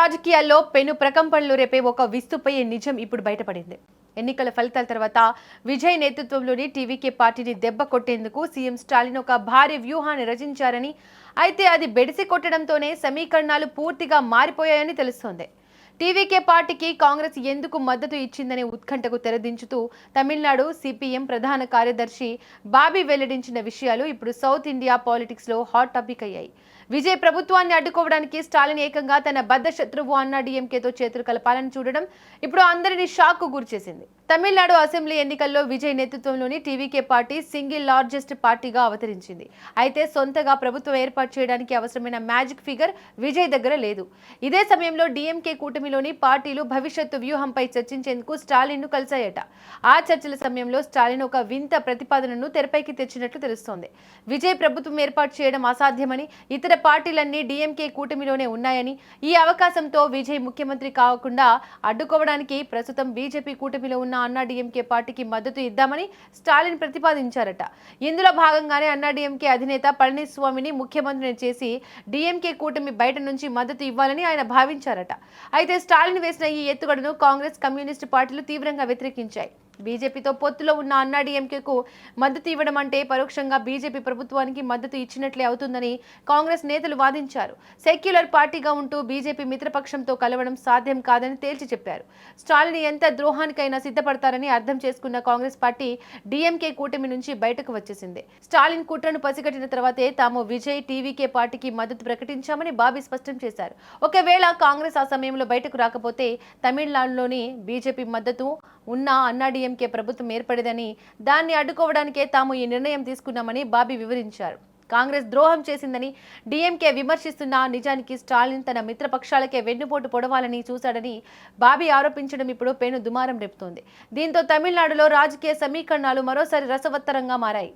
రాజకీయాల్లో పెను ప్రకంపనలు రేపే ఒక విస్తుపోయే నిజం ఇప్పుడు బయటపడింది. ఎన్నికల ఫలితాల తర్వాత విజయ్ నేతృత్వంలోని టీవీకే పార్టీని దెబ్బ కొట్టేందుకు సీఎం స్టాలిన్ ఒక భారీ వ్యూహాన్ని రచించారని, అయితే అది బెడిసి కొట్టడంతోనే సమీకరణాలు పూర్తిగా మారిపోయాయని తెలుస్తోంది. టీవీకే పార్టీకి కాంగ్రెస్ ఎందుకు మద్దతు ఇచ్చిందనే ఉత్కంఠకు తెరదించుతూ తమిళనాడు సిపిఎం ప్రధాన కార్యదర్శి బాబీ వెల్లడించిన విషయాలు ఇప్పుడు సౌత్ ఇండియా పాలిటిక్స్ లో హాట్ టాపిక్ అయ్యాయి. విజయ్ ప్రభుత్వాన్ని అడ్డుకోవడానికి స్టాలిన్ ఏకంగా తన బద్ద శత్రువు అన్నా డీఎంకేతో చేతులు కలపాలని చూడడం ఇప్పుడు అందరినీ షాక్ కు గురిచేసింది. తమిళనాడు అసెంబ్లీ ఎన్నికల్లో విజయ్ నేతృత్వంలోని టీవీకే పార్టీ సింగిల్ లార్జెస్ట్ పార్టీగా అవతరించింది. అయితే సొంతగా ప్రభుత్వం ఏర్పాటు చేయడానికి అవసరమైన మ్యాజిక్ ఫిగర్ విజయ్ దగ్గర లేదు. ఇదే సమయంలో డీఎంకే కూటమిలోని పార్టీలు భవిష్యత్తు వ్యూహంపై చర్చించేందుకు స్టాలిన్ ను కలిశాయట. ఆ చర్చల సమయంలో స్టాలిన్ ఒక వింత ప్రతిపాదనను తెరపైకి తెచ్చినట్లు తెలుస్తోంది. విజయ్ ప్రభుత్వం ఏర్పాటు చేయడం అసాధ్యమని, ఇతర పార్టీలన్నీ డీఎంకే కూటమిలోనే ఉన్నాయని, ఈ అవకాశంతో విజయ్ ముఖ్యమంత్రి కాకుండా అడ్డుకోవడానికి ప్రస్తుతం బీజేపీ కూటమిలో ఉన్న అన్నా డీఎంకే పార్టీకి మద్దతు ఇద్దామని స్టాలిన్ ప్రతిపాదించారట. ఇందులో భాగంగానే అన్నా డీఎంకే అధినేత పళనిస్వామిని ముఖ్యమంత్రిని చేసి డీఎంకే కూటమి బయట నుంచి మద్దతు ఇవ్వాలని ఆయన భావించారట. అయితే స్టాలిన్ వేసిన ఈ ఎత్తుగడను కాంగ్రెస్, కమ్యూనిస్టు పార్టీలు తీవ్రంగా వ్యతిరేకించాయి. బీజేపీతో పొత్తులో ఉన్న అన్నా డీఎంకేకు మద్దతు ఇవ్వడం అంటే పరోక్షంగా బీజేపీ ప్రభుత్వానికి మద్దతు ఇచ్చినట్లే అవుతుందని కాంగ్రెస్ నేతలు వాదించారు. సెక్యులర్ పార్టీగా ఉంటూ బీజేపీ మిత్రపక్షంతో కలవడం సాధ్యం కాదని తేల్చి చెప్పారు. స్టాలిన్ ఎంత ద్రోహానికైనా సిద్ధపడతారని అర్థం చేసుకున్న కాంగ్రెస్ పార్టీ డీఎంకే కూటమి నుంచి బయటకు వచ్చేసింది. స్టాలిన్ కుట్రను పసిగట్టిన తర్వాతే తాము విజయ్ టీవీకే పార్టీకి మద్దతు ప్రకటించామని బాబీ స్పష్టం చేశారు. ఒకవేళ కాంగ్రెస్ ఆ సమయంలో బయటకు రాకపోతే తమిళనాడులోని బీజేపీ మద్దతు ఉన్న అన్నా డీఎంకే ప్రభుత్వం ఏర్పడేదని, దాన్ని అడ్డుకోవడానికే తాము ఈ నిర్ణయం తీసుకున్నామని బాబీ వివరించారు. కాంగ్రెస్ ద్రోహం చేసిందని డీఎంకే విమర్శిస్తున్న నిజానికి స్టాలిన్ తన మిత్రపక్షాలకే వెన్నుపోటు పొడవాలని చూశాడని బాబీ ఆరోపించడం ఇప్పుడు పెను దుమారం రేపుతోంది. దీంతో తమిళనాడులో రాజకీయ సమీకరణాలు మరోసారి రసవత్తరంగా మారాయి.